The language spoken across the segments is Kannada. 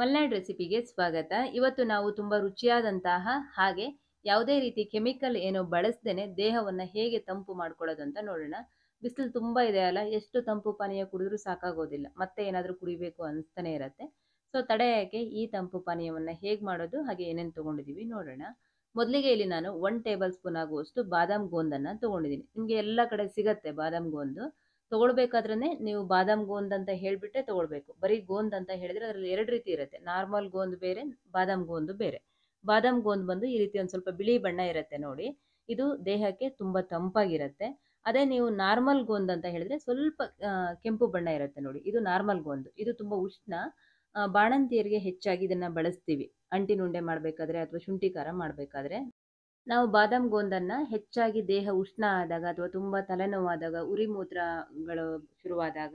ಮಲ್ನಾಡ್ ರೆಸಿಪಿಗೆ ಸ್ವಾಗತ. ಇವತ್ತು ನಾವು ತುಂಬಾ ರುಚಿಯಾದಂತಹ ಹಾಗೆ ಯಾವುದೇ ರೀತಿ ಕೆಮಿಕಲ್ ಏನೋ ಬಳಸದೇನೆ ದೇಹವನ್ನ ಹೇಗೆ ತಂಪು ಮಾಡ್ಕೊಳ್ಳೋದು ಅಂತ ನೋಡೋಣ. ಬಿಸಿಲು ತುಂಬಾ ಇದೆ ಅಲ್ಲ, ಎಷ್ಟು ತಂಪು ಪಾನೀಯ ಕುಡಿದ್ರೂ ಸಾಕಾಗೋದಿಲ್ಲ, ಮತ್ತೆ ಏನಾದ್ರೂ ಕುಡಿಬೇಕು ಅನಿಸ್ತಾನೆ ಇರತ್ತೆ. ಸೊ ತಡೆಯಕ್ಕೆ ಈ ತಂಪು ಪಾನೀಯವನ್ನ ಹೇಗ್ ಮಾಡೋದು ಹಾಗೆ ಏನೇನ್ ತಗೊಂಡಿದೀವಿ ನೋಡೋಣ. ಮೊದಲಿಗೆ ಇಲ್ಲಿ ನಾನು 1 ಟೇಬಲ್ ಸ್ಪೂನ್ ಆಗುವಷ್ಟು ಬಾದಾಮ್ ಗೋಂದನ್ನ ತಗೊಂಡಿದ್ದೀನಿ. ನಿಮ್ಗೆ ಎಲ್ಲ ಕಡೆ ಸಿಗತ್ತೆ ಬಾದಾಮ್ ಗೋಂದು. ತಗೊಳ್ಬೇಕಾದ್ರೇನೆ ನೀವು ಬಾದಾಮ್ ಗೋಂದ್ ಅಂತ ಹೇಳ್ಬಿಟ್ಟೆ ತಗೊಳ್ಬೇಕು. ಬರೀ ಗೋಂದ್ ಅಂತ ಹೇಳಿದ್ರೆ ಅದ್ರಲ್ಲಿ ಎರಡು ರೀತಿ ಇರುತ್ತೆ. ನಾರ್ಮಲ್ ಗೋಂದ್ ಬೇರೆ, ಬಾದಾಮ್ ಗೋಂದ್ ಬೇರೆ. ಬಾದಾಮ್ ಗೋಂದ್ ಬಂದು ಈ ರೀತಿ ಒಂದ್ ಸ್ವಲ್ಪ ಬಿಳಿ ಬಣ್ಣ ಇರುತ್ತೆ ನೋಡಿ. ಇದು ದೇಹಕ್ಕೆ ತುಂಬಾ ತಂಪಾಗಿರುತ್ತೆ. ಅದೇ ನೀವು ನಾರ್ಮಲ್ ಗೋಂದ್ ಅಂತ ಹೇಳಿದ್ರೆ ಸ್ವಲ್ಪ ಕೆಂಪು ಬಣ್ಣ ಇರುತ್ತೆ ನೋಡಿ. ಇದು ನಾರ್ಮಲ್ ಗೋಂದ್. ಇದು ತುಂಬಾ ಉಷ್ಣ. ಬಾಣಂತಿಯರಿಗೆ ಹೆಚ್ಚಾಗಿ ಇದನ್ನ ಬಳಸ್ತೀವಿ. ಅಂಟಿನುಂಡೆ ಮಾಡ್ಬೇಕಾದ್ರೆ ಅಥವಾ ಶುಂಠಿ ಖಾರ ಮಾಡ್ಬೇಕಾದ್ರೆ. ನಾವು ಬಾದಾಮ್ ಗೋಂದನ್ನ ಹೆಚ್ಚಾಗಿ ದೇಹ ಉಷ್ಣ ಆದಾಗ ಅಥವಾ ತುಂಬಾ ತಲೆನೋವಾದಾಗ, ಉರಿ ಮೂತ್ರಗಳು ಶುರುವಾದಾಗ,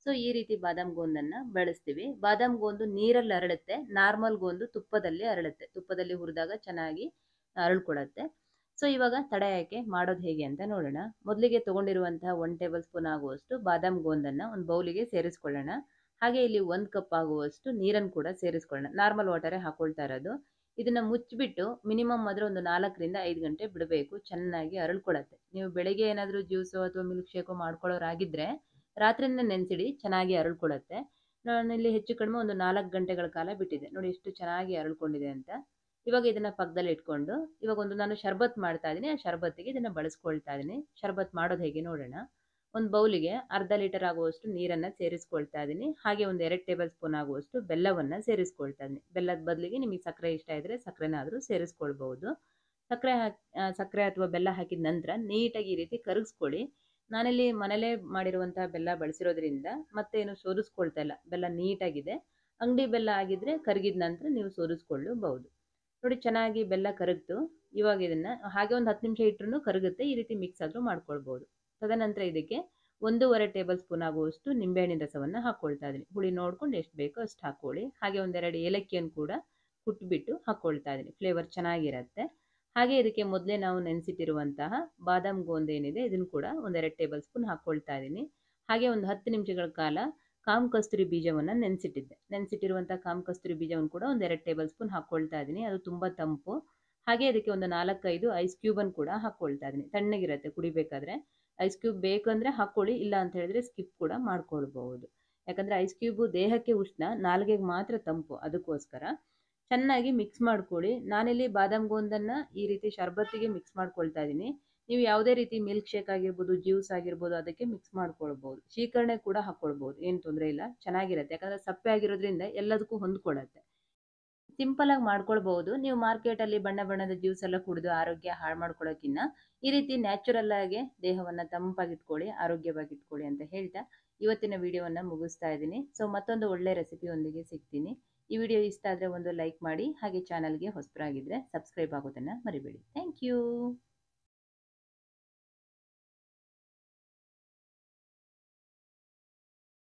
ಸೊ ಈ ರೀತಿ ಬಾದಾಮ್ ಗೋಂದನ್ನ ಬಳಸ್ತೀವಿ. ಬಾದಾಮ್ ಗೋಂದು ನೀರಲ್ಲಿ ಅರಳುತ್ತೆ, ನಾರ್ಮಲ್ ಗೋಂದು ತುಪ್ಪದಲ್ಲಿ ಅರಳುತ್ತೆ. ತುಪ್ಪದಲ್ಲಿ ಹುರಿದಾಗ ಚೆನ್ನಾಗಿ ಅರಳ್ಕೊಳತ್ತೆ. ಸೊ ಇವಾಗ ತಡೆಯಕ್ಕೆ ಮಾಡೋದು ಹೇಗೆ ಅಂತ ನೋಡೋಣ. ಮೊದಲಿಗೆ ತಗೊಂಡಿರುವಂತಹ 1 ಟೇಬಲ್ ಸ್ಪೂನ್ ಆಗುವಷ್ಟು ಬಾದಾಮ್ ಗೋಂದನ್ನ ಒಂದು ಬೌಲಿಗೆ ಸೇರಿಸ್ಕೊಳ್ಳೋಣ. ಹಾಗೆ ಇಲ್ಲಿ 1 ಕಪ್ ಆಗುವಷ್ಟು ನೀರನ್ನು ಕೂಡ ಸೇರಿಸ್ಕೊಳ್ಳೋಣ. ನಾರ್ಮಲ್ ವಾಟರೇ ಹಾಕೊಳ್ತಾ ಇರೋದು. ಇದನ್ನ ಮುಚ್ಚಿಬಿಟ್ಟು ಮಿನಿಮಮ್ ಆದ್ರೆ ಒಂದು 4 ರಿಂದ 5 ಗಂಟೆ ಬಿಡಬೇಕು. ಚೆನ್ನಾಗಿ ಅರಳ್ಕೊಳತ್ತೆ. ನೀವು ಬೆಳಿಗ್ಗೆ ಏನಾದರೂ ಜ್ಯೂಸು ಅಥವಾ ಮಿಲ್ಕ್ ಶೇಕೋ ಮಾಡ್ಕೊಳ್ಳೋರಾಗಿದ್ರೆ ರಾತ್ರಿಯಿಂದ ನೆನೆಸಿಡಿ, ಚೆನ್ನಾಗಿ ಅರಳ್ಕೊಳತ್ತೆ. ನಾನಿಲ್ಲಿ ಹೆಚ್ಚು ಕಡಿಮೆ ಒಂದು 4 ಗಂಟೆಗಳ ಕಾಲ ಬಿಟ್ಟಿದೆ. ನೋಡಿ ಎಷ್ಟು ಚೆನ್ನಾಗಿ ಅರಳ್ಕೊಂಡಿದೆ ಅಂತ. ಇವಾಗ ಇದನ್ನ ಪಕ್ಕದಲ್ಲಿ ಇಟ್ಕೊಂಡು ಇವಾಗ ಒಂದು ನಾನು ಶರ್ಬತ್ ಮಾಡ್ತಾ ಇದ್ದೀನಿ. ಆ ಶರ್ಬತ್ತಿಗೆ ಇದನ್ನ ಬಳಸ್ಕೊಳ್ತಾ ಇದ್ದೀನಿ. ಶರ್ಬತ್ ಮಾಡೋದು ಹೇಗೆ ನೋಡೋಣ. ಒಂದು ಬೌಲಿಗೆ ಅರ್ಧ ಲೀಟರ್ ಆಗುವಷ್ಟು ನೀರನ್ನ ಸೇರಿಸ್ಕೊಳ್ತಾ ಇದ್ದೀನಿ. ಹಾಗೆ ಒಂದು 2 ಟೇಬಲ್ ಸ್ಪೂನ್ ಆಗುವಷ್ಟು ಬೆಲ್ಲವನ್ನ ಸೇರಿಸ್ಕೊಳ್ತಾ ಇದ್ದೀನಿ. ಬೆಲ್ಲದ ಬದಲಿಗೆ ನಿಮಗೆ ಸಕ್ಕರೆ ಇಷ್ಟ ಇದ್ರೆ ಸಕ್ಕರೆನಾದ್ರೂ ಸೇರಿಸ್ಕೊಳ್ಬಹುದು. ಸಕ್ಕರೆ ಅಥವಾ ಬೆಲ್ಲ ಹಾಕಿದ ನಂತರ ನೀಟಾಗಿ ಈ ರೀತಿ ಕರಗಿಸ್ಕೊಳ್ಳಿ. ನಾನಿಲ್ಲಿ ಮನೇಲೇ ಮಾಡಿರುವಂತಹ ಬೆಲ್ಲ ಬಳಸಿರೋದ್ರಿಂದ ಮತ್ತೆ ಏನು ಸೋದಿಸ್ಕೊಳ್ತಾ ಇಲ್ಲ. ಬೆಲ್ಲ ನೀಟಾಗಿದೆ. ಅಂಗಡಿ ಬೆಲ್ಲ ಆಗಿದ್ರೆ ಕರಗಿದ ನಂತರ ನೀವು ಸೋದಿಸ್ಕೊಳ್ಳಬಹುದು. ನೋಡಿ ಚೆನ್ನಾಗಿ ಬೆಲ್ಲ ಕರಗ್ತು. ಇವಾಗ ಇದನ್ನ ಹಾಗೆ ಒಂದು 10 ನಿಮಿಷ ಇಟ್ಟರು ಕರಗುತ್ತೆ. ಈ ರೀತಿ ಮಿಕ್ಸ್ ಆದ್ರೂ ಮಾಡ್ಕೊಳ್ಬಹುದು. ತದನಂತರ ಇದಕ್ಕೆ 1.5 ಟೇಬಲ್ ಸ್ಪೂನ್ ಆಗುವಷ್ಟು ನಿಂಬೆಹಣ್ಣಿನ ರಸವನ್ನ ಹಾಕೊಳ್ತಾ ಇದ್ದೀನಿ. ಹುಳಿ ನೋಡ್ಕೊಂಡು ಎಷ್ಟು ಬೇಕೋ ಅಷ್ಟು ಹಾಕೊಳ್ಳಿ. ಹಾಗೆ 2 ಏಲಕ್ಕಿಯನ್ನು ಕೂಡ ಕುಟ್ಬಿಟ್ಟು ಹಾಕೊಳ್ತಾ ಇದ್ದೀನಿ. ಫ್ಲೇವರ್ ಚೆನ್ನಾಗಿರುತ್ತೆ. ಹಾಗೆ ಇದಕ್ಕೆ ಮೊದಲೇ ನಾವು ನೆನೆಸಿಟ್ಟಿರುವಂತಹ ಬಾದಾಮ್ ಗೋಂದ್ ಏನಿದೆ ಇದನ್ನು ಕೂಡ 1 2 ಟೇಬಲ್ ಸ್ಪೂನ್ ಹಾಕೊಳ್ತಾ ಇದ್ದೀನಿ. ಹಾಗೆ ಒಂದು 10 ನಿಮಿಷಗಳ ಕಾಲ ಕಾಮ್ ಕಸ್ತೂರಿ ಬೀಜವನ್ನು ನೆನೆಸಿಟ್ಟಿದ್ದೆ. ನೆನೆಸಿಟ್ಟಿರುವಂತಹ ಕಾಮ್ ಕಸ್ತೂರಿ ಬೀಜವನ್ನು ಕೂಡ 1 2 ಟೇಬಲ್ ಸ್ಪೂನ್ ಹಾಕೊಳ್ತಾ ಇದ್ದೀನಿ. ಅದು ತುಂಬಾ ತಂಪು. ಹಾಗೆ ಅದಕ್ಕೆ ಒಂದು 4-5 ಐಸ್ ಕ್ಯೂಬನ್ನು ಕೂಡ ಹಾಕೊಳ್ತಾ ಇದ್ದೀನಿ. ತಣ್ಣಗಿರುತ್ತೆ ಕುಡಿಬೇಕಾದ್ರೆ. ಐಸ್ ಕ್ಯೂಬ್ ಬೇಕಂದ್ರೆ ಹಾಕೊಳ್ಳಿ, ಇಲ್ಲ ಅಂತ ಹೇಳಿದ್ರೆ ಸ್ಕಿಪ್ ಕೂಡ ಮಾಡ್ಕೊಳ್ಬಹುದು. ಯಾಕಂದ್ರೆ ಐಸ್ ಕ್ಯೂಬ್ ದೇಹಕ್ಕೆ ಉಷ್ಣ, ನಾಲಿಗೆಗೆ ಮಾತ್ರ ತಂಪು. ಅದಕ್ಕೋಸ್ಕರ ಚೆನ್ನಾಗಿ ಮಿಕ್ಸ್ ಮಾಡ್ಕೊಳ್ಳಿ. ನಾನಿಲ್ಲಿ ಬಾದಾಮ್ ಗೋಂದನ್ನ ಈ ರೀತಿ ಶರ್ಬತ್ತಿಗೆ ಮಿಕ್ಸ್ ಮಾಡ್ಕೊಳ್ತಾ ಇದ್ದೀನಿ. ನೀವು ಯಾವುದೇ ರೀತಿ ಮಿಲ್ಕ್ ಶೇಕ್ ಆಗಿರ್ಬೋದು, ಜ್ಯೂಸ್ ಆಗಿರ್ಬೋದು ಅದಕ್ಕೆ ಮಿಕ್ಸ್ ಮಾಡ್ಕೊಳ್ಬಹುದು. ಶೀಕರಣೆ ಕೂಡ ಹಾಕೊಳ್ಬಹುದು, ಏನು ತೊಂದರೆ ಇಲ್ಲ, ಚೆನ್ನಾಗಿರುತ್ತೆ. ಯಾಕಂದ್ರೆ ಸಪ್ಪೆ ಆಗಿರೋದ್ರಿಂದ ಎಲ್ಲದಕ್ಕೂ ಹೊಂದ್ಕೊಳ್ಳುತ್ತೆ. ಸಿಂಪಲ್ ಆಗಿ ಮಾಡ್ಕೊಳ್ಬಹುದು. ನೀವು ಮಾರ್ಕೆಟ್ ಅಲ್ಲಿ ಬಣ್ಣ ಬಣ್ಣದ ಜ್ಯೂಸ್ ಎಲ್ಲ ಕುಡಿದು ಆರೋಗ್ಯ ಹಾಳು ಮಾಡ್ಕೊಳ್ಳೋಕ್ಕಿಂತ ಈ ರೀತಿ ನ್ಯಾಚುರಲ್ ಆಗಿ ದೇಹವನ್ನ ತಂಪಾಗಿಟ್ಕೊಳ್ಳಿ, ಆರೋಗ್ಯವಾಗಿಟ್ಕೊಳ್ಳಿ ಅಂತ ಹೇಳ್ತಾ ಇವತ್ತಿನ ವಿಡಿಯೋವನ್ನ ಮುಗಿಸ್ತಾ ಇದ್ದೀನಿ. ಸೊ ಮತ್ತೊಂದು ಒಳ್ಳೆ ರೆಸಿಪಿಯೊಂದಿಗೆ ಸಿಗ್ತೀನಿ. ಈ ವಿಡಿಯೋ ಇಷ್ಟ ಆದರೆ ಒಂದು ಲೈಕ್ ಮಾಡಿ. ಹಾಗೆ ಚಾನಲ್ಗೆ ಹೊಸಬರಾಗಿದ್ದರೆ ಸಬ್ಸ್ಕ್ರೈಬ್ ಆಗೋದನ್ನು ಮರಿಬೇಡಿ. Thank you.